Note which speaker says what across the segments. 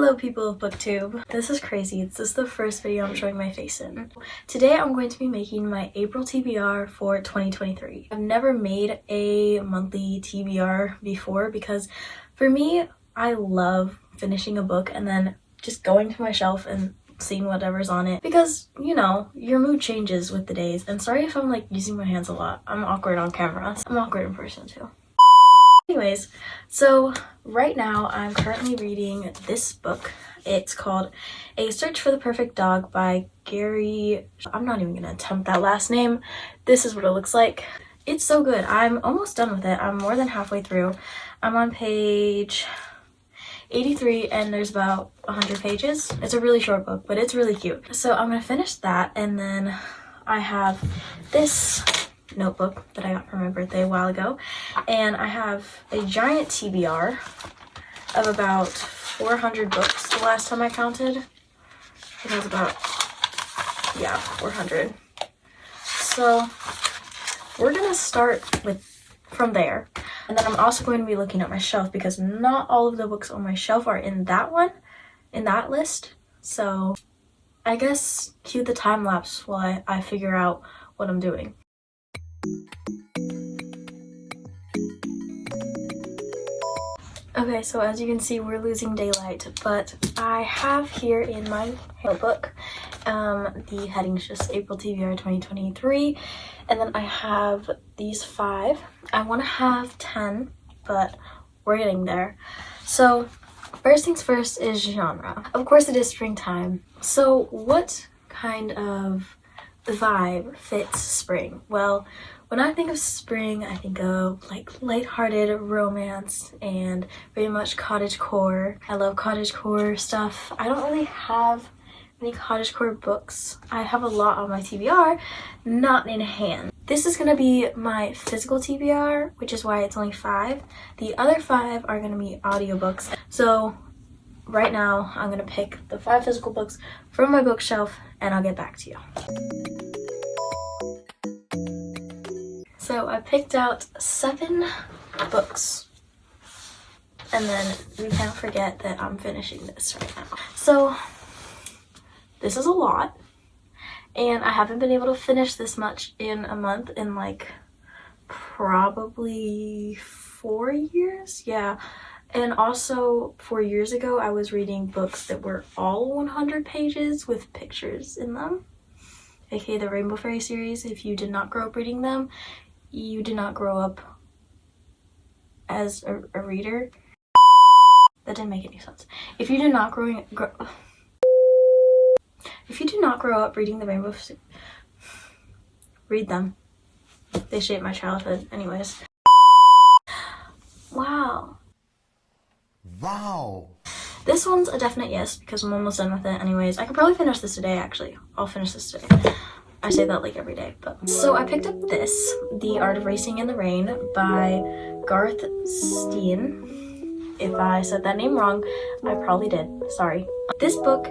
Speaker 1: Hello people of booktube. This is crazy. This is the first video I'm showing my face in. Today I'm going to be making my April TBR for 2023. I've never made a monthly TBR before because for me, I love finishing a book and then just going to my shelf and seeing whatever's on it because, you know, your mood changes with the days. And sorry if I'm like using my hands a lot. I'm awkward on camera. I'm awkward in person too. Anyways, so right now I'm currently reading this book. It's called A Search for the Perfect Dog by Gary. I'm not even gonna attempt that last name. This is what it looks like. It's so good. I'm almost done with it. I'm more than halfway through. I'm on page 83 and there's about 100 pages. It's a really short book, but it's really cute. So I'm gonna finish that, and then I have this notebook that I got for my birthday a while ago, and I have a giant TBR of about 400 books the last time I counted. It was about 400. So we're gonna start from there, and then I'm also going to be looking at my shelf because not all of the books on my shelf are in that list. So I guess cue the time lapse while I figure out what I'm doing. Okay, so as you can see, we're losing daylight, but I have here in my notebook, the heading's just April TBR 2023, and then I have these 5. I want to have 10, but we're getting there. So first things first is genre. Of course it is springtime. So what kind of vibe fits spring? Well, when I think of spring, I think of like lighthearted romance and very much cottagecore. I love cottagecore stuff. I don't really have any cottagecore books. I have a lot on my TBR, not in hand. This is gonna be my physical TBR, which is why it's only 5. The other 5 are gonna be audiobooks. So right now, I'm gonna pick the 5 physical books from my bookshelf and I'll get back to you. So I picked out 7 books, and then we can't forget that I'm finishing this right now. So this is a lot, and I haven't been able to finish this much in a month in like probably 4 years. Yeah. And also 4 years ago, I was reading books that were all 100 pages with pictures in them, aka the Rainbow Fairy series. If you did not grow up reading them, you did not grow up as a reader. That didn't make any sense. If you did not grow up reading the Rainbow, read them. They shaped my childhood. Anyways. Wow. This one's a definite yes because I'm almost done with it anyways. I could probably finish this today, actually. I'll finish this today. I say that like every day, but. So I picked up this, The Art of Racing in the Rain by Garth Steen. If I said that name wrong, I probably did. Sorry. This book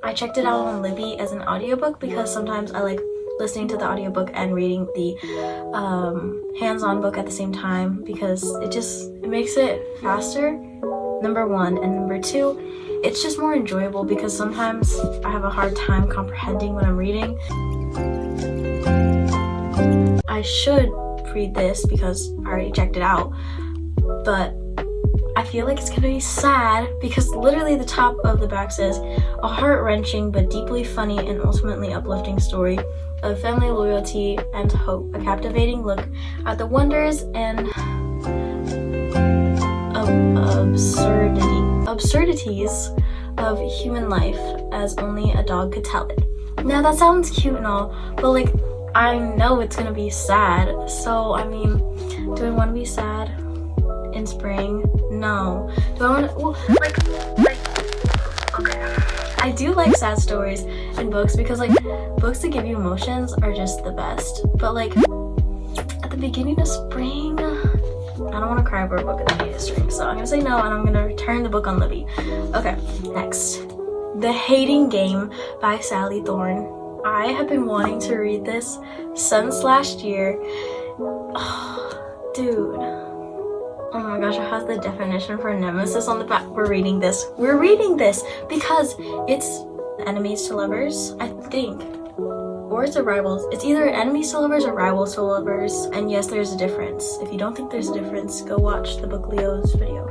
Speaker 1: I checked it out on Libby as an audiobook because sometimes I like listening to the audiobook and reading the hands-on book at the same time because it makes it faster, number 1, and number 2, it's just more enjoyable because sometimes I have a hard time comprehending what I'm reading. I should read this because I already checked it out, but I feel like it's gonna be sad because literally the top of the back says, a heart-wrenching but deeply funny and ultimately uplifting story of family loyalty and hope, a captivating look at the wonders and absurdities of human life as only a dog could tell it. Now that sounds cute and all, but like I know it's gonna be sad. So I mean, do I want to be sad in spring? No. Do I want to? Well, okay. I do like sad stories in books because like books that give you emotions are just the best. But like at the beginning of spring, I don't want to cry over a book at the beginning of spring, so I'm gonna say no and I'm gonna return the book on Libby. Okay, next. The Hating Game by Sally Thorne. I have been wanting to read this since last year. Oh, dude. Oh my gosh, it has the definition for nemesis on the back. We're reading this. We're reading this because it's enemies to lovers, I think. Or it's a rivals. It's either enemies to lovers or rivals to lovers. And yes, there's a difference. If you don't think there's a difference, go watch the book Leo's video.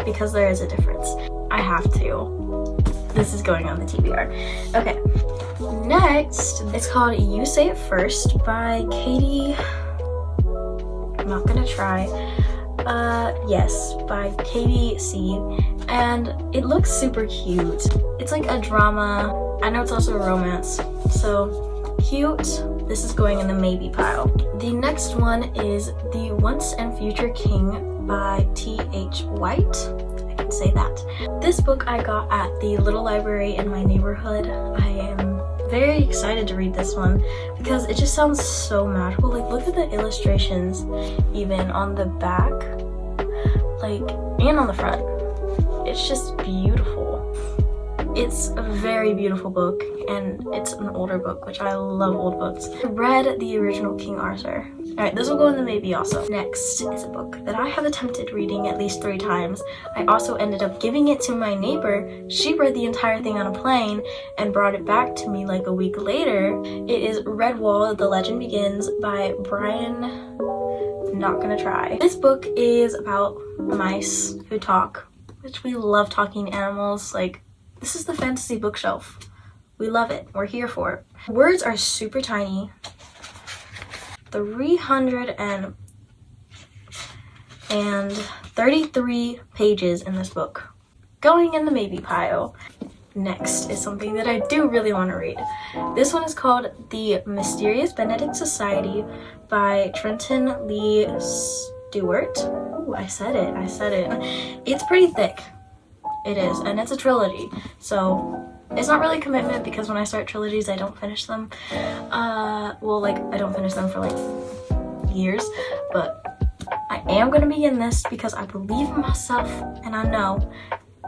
Speaker 1: Because there is a difference. I have to. This is going on the TBR. Okay. Next, it's called You Say It First by Katie. I'm not gonna try. Yes, by Katie C. And it looks super cute. It's like a drama. I know it's also a romance. So cute. This is going in the maybe pile. The next one is The Once and Future King by T.H. White. I can say that. This book I got at the little library in my neighborhood. I am very excited to read this one because it just sounds so magical. Like, look at the illustrations even on the back, like, and on the front. It's just beautiful. It's a very beautiful book, and it's an older book, which I love old books. I read the original King Arthur. Alright, this will go in the maybe also. Next is a book that I have attempted reading at least 3 times. I also ended up giving it to my neighbor. She read the entire thing on a plane and brought it back to me like a week later. It is Redwall, The Legend Begins by Brian. Not gonna try. This book is about mice who talk, which we love talking animals. Like, this is the fantasy bookshelf. We love it. We're here for it. Words are super tiny. 333 pages in this book. Going in the maybe pile. Next is something that I do really want to read. This one is called The Mysterious Benedict Society by Trenton Lee Stewart. Ooh, I said it. It's pretty thick. It is, and it's a trilogy, so it's not really commitment because when I start trilogies I don't finish them. Well, like, I don't finish them for like years, but I am going to begin this because I believe in myself and I know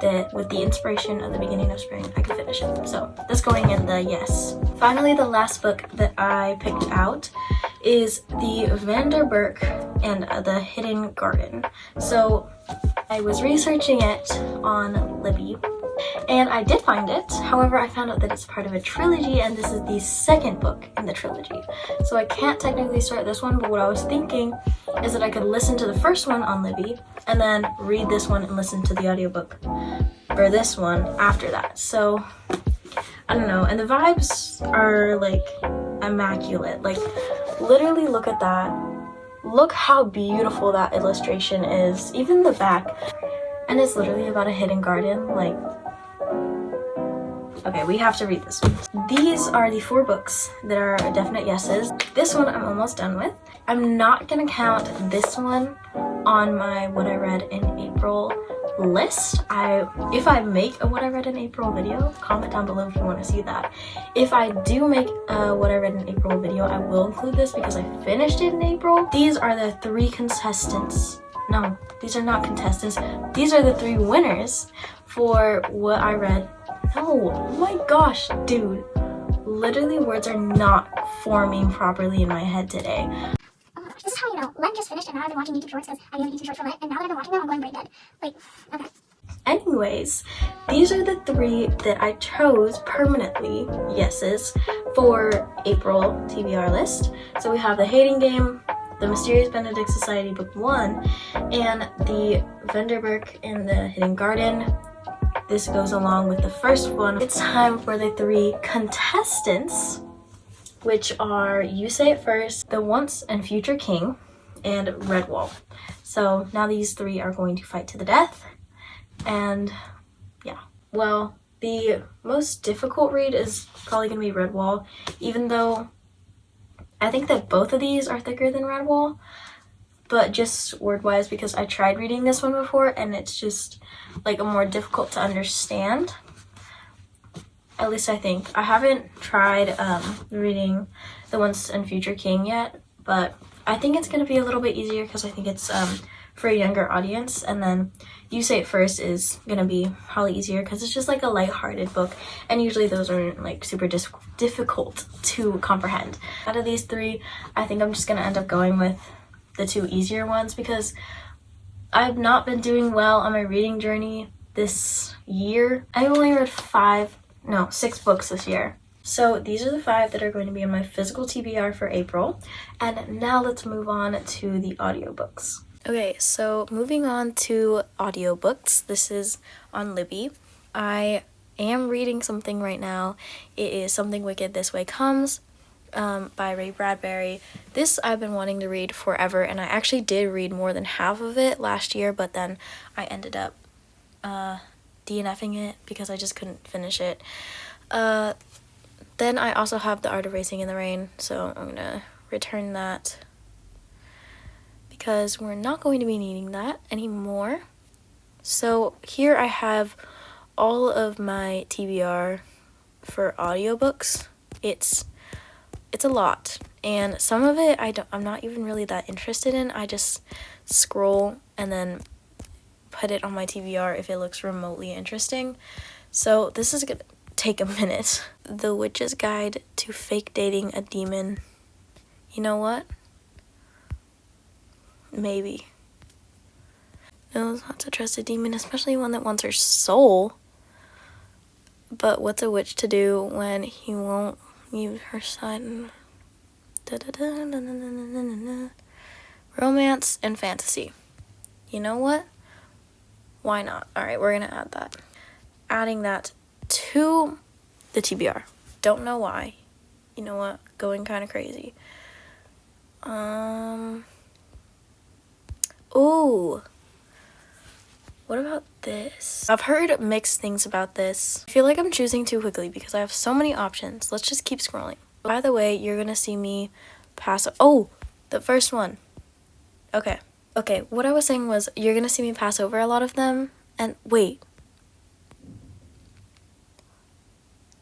Speaker 1: that with the inspiration of the beginning of spring I can finish it. So that's going in the yes. Finally, the last book that I picked out is the Vanderburg and the Hidden Garden. So I was researching it on Libby and I did find it. However, I found out that it's part of a trilogy and this is the second book in the trilogy. So I can't technically start this one, but what I was thinking is that I could listen to the first one on Libby and then read this one and listen to the audiobook for this one after that. So I don't know, and the vibes are like immaculate. Like, literally look at that. Look how beautiful that illustration is, even the back. And it's literally about a hidden garden. Like, okay, we have to read this one. These are the 4 books that are definite yeses. This one I'm almost done with. I'm not gonna count this one on my what I read in April list. If I make a what I read in April video, comment down below if you want to see that. If I do make a what I read in April video, I will include this because I finished it in April. These are the 3 contestants. No, these are not contestants. These are the 3 winners for what I read. No, oh my gosh, dude. Literally, words are not forming properly in my head today.
Speaker 2: This is how you know. Len just finished and now I've been watching YouTube shorts because I do YouTube shorts for Len, and now that I've been watching them, I'm going brain dead. Like, okay.
Speaker 1: Anyways, these are the 3 that I chose permanently yeses for April TBR list. So we have The Hating Game, The Mysterious Benedict Society Book 1, and the Vanderburg and the Hidden Garden. This goes along with the first one. It's time for the 3 contestants, which are You Say It First, The Once and Future King, and Redwall. So now these 3 are going to fight to the death. And yeah, well, the most difficult read is probably going to be Redwall, even though I think that both of these are thicker than Redwall, but just word-wise because I tried reading this one before and it's just like a more difficult to understand. At least I think. I haven't tried reading The Once and Future King yet, but I think it's going to be a little bit easier because I think it's for a younger audience. And then You Say It First is going to be probably easier because it's just like a lighthearted book. And usually those aren't like super difficult to comprehend. Out of these 3, I think I'm just going to end up going with the 2 easier ones because I've not been doing well on my reading journey this year. I only read 6 books this year. So these are the 5 that are going to be in my physical TBR for April. And now let's move on to the audiobooks. Okay, so moving on to audiobooks. This is on Libby. I am reading something right now. It is Something Wicked This Way Comes by Ray Bradbury. This I've been wanting to read forever, and I actually did read more than half of it last year, but then I ended up DNFing it because I just couldn't finish it. Then I also have The Art of Racing in the Rain, so I'm gonna return that because we're not going to be needing that anymore. So here I have all of my TBR for audiobooks. It's a lot, and some of it I'm not even really that interested in. I just scroll and then put it on my TBR if it looks remotely interesting. So this is gonna take a minute. The Witch's Guide to Fake Dating a Demon. You know what? Maybe. No, not to trust a demon, especially one that wants her soul. But what's a witch to do when he won't use her side? Romance and fantasy. You know what? Why not? Alright, we're gonna add that. Adding that to the TBR. Don't know why. You know what? Going kind of crazy. Ooh. What about this? I've heard mixed things about this. I feel like I'm choosing too quickly because I have so many options. Let's just keep scrolling. By the way, you're gonna see me pass. Oh, the first one. Okay, what I was saying was you're gonna see me pass over a lot of them. And wait.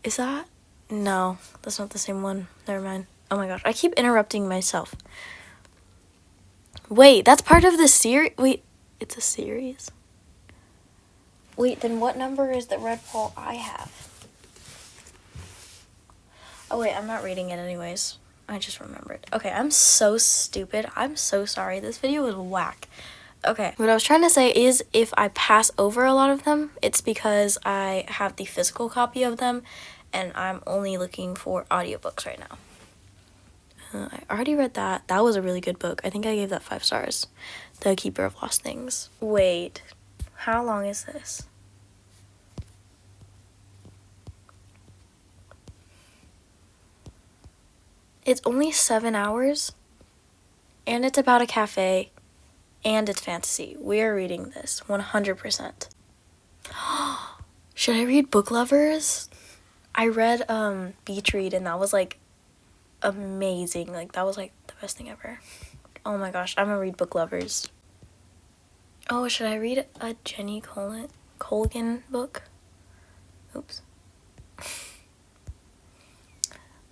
Speaker 1: Is that? No, that's not the same one. Never mind. Oh my gosh, I keep interrupting myself. Wait, that's part of the series? Wait, it's a series? Wait, then what number is the red ball I have? Oh wait, I'm not reading it anyways. I just remembered. Okay, I'm so stupid. I'm so sorry. This video was whack. Okay, what I was trying to say is if I pass over a lot of them, it's because I have the physical copy of them and I'm only looking for audiobooks right now. I already read that. That was a really good book. I think I gave that 5 stars. The Keeper of Lost Things. Wait, how long is this? It's only 7 hours, and it's about a cafe, and it's fantasy. We are reading this 100%. Should I read Book Lovers? I read Beach Read, and that was like amazing. Like that was like the best thing ever. Oh my gosh, I'm gonna read Book Lovers. Oh, should I read a Jenny Colgan book? Oops.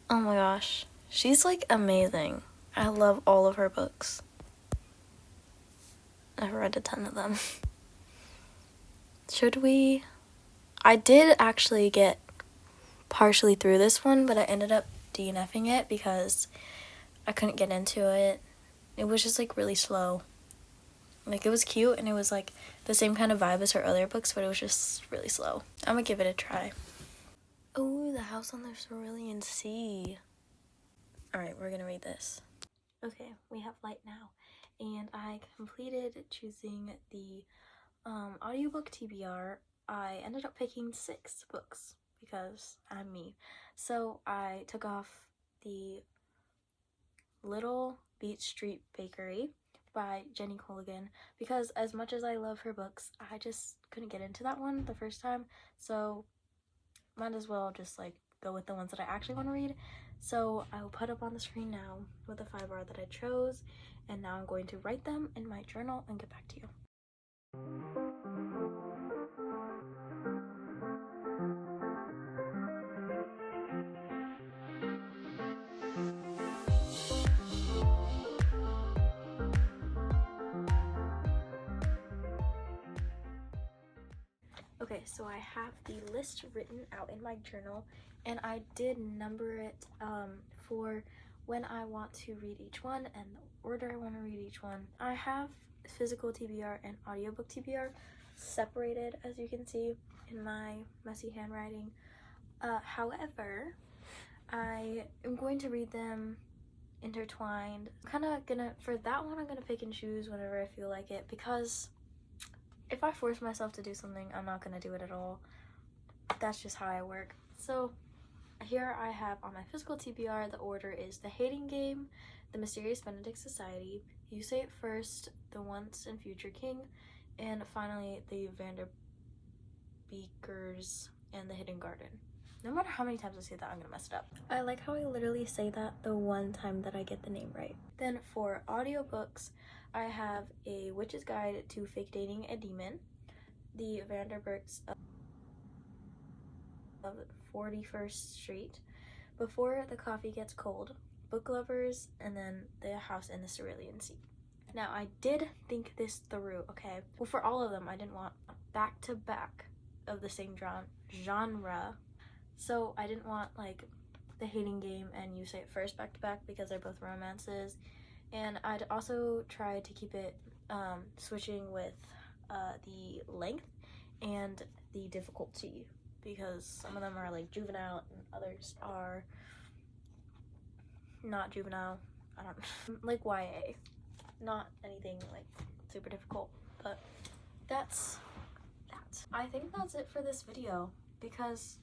Speaker 1: Oh my gosh. She's like amazing. I love all of her books. I've read a ton of them. Should we? I did actually get partially through this one, but I ended up DNFing it because I couldn't get into it. It was just like really slow. Like it was cute and it was like the same kind of vibe as her other books, but it was just really slow. I'm gonna give it a try. Oh, The House on the Cerulean Sea. Alright, we're gonna read this. Okay, we have light now. And I completed choosing the audiobook TBR. I ended up picking 6 books because I'm me. So I took off the Little Beach Street Bakery by Jenny Colgan because as much as I love her books, I just couldn't get into that one the first time. So might as well just like go with the ones that I actually want to read. So I will put up on the screen now with the 5R that I chose, and now I'm going to write them in my journal and get back to you. Okay, so I have the list written out in my journal, and I did number it for when I want to read each one and order I want to read each one. I have physical TBR and audiobook TBR separated, as you can see in my messy handwriting. However, I am going to read them intertwined. For that one, I'm gonna pick and choose whenever I feel like it, because if I force myself to do something, I'm not gonna do it at all. That's just how I work. So here I have on my physical TBR, the order is The Hating Game, The Mysterious Benedict Society, You Say It First, The Once and Future King, and finally The Vanderbeekers and The Hidden Garden. No matter how many times I say that, I'm gonna mess it up. I like how I literally say that the one time that I get the name right. Then for audiobooks, I have A Witch's Guide to Fake Dating a Demon, The Vanderbeeks of 41st Street, Before the Coffee Gets Cold, Book Lovers, and then The House in the Cerulean Sea. Now, I did think this through, okay? Well, for all of them, I didn't want back-to-back of the same genre. So I didn't want like The Hating Game and You Say It First back-to-back because they're both romances. And I'd also try to keep it switching with the length and the difficulty, because some of them are like juvenile and others are not juvenile. I don't like YA, not anything like super difficult, but that's that. I think that's it for this video, because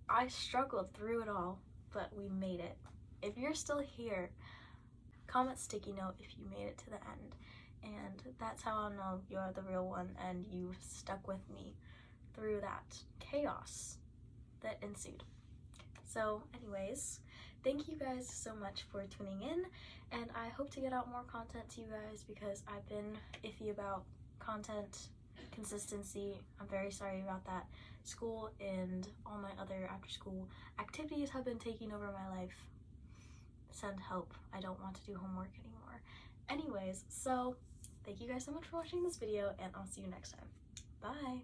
Speaker 1: I struggled through it all, but we made it. If you're still here, comment sticky note if you made it to the end, and that's how I'll know you're the real one and you stuck with me through that chaos that ensued. So anyways, thank you guys so much for tuning in, and I hope to get out more content to you guys, because I've been iffy about content consistency. I'm very sorry about that. School and all my other after school activities have been taking over my life. Send help. I don't want to do homework anymore. Anyways, so thank you guys so much for watching this video, and I'll see you next time. Bye.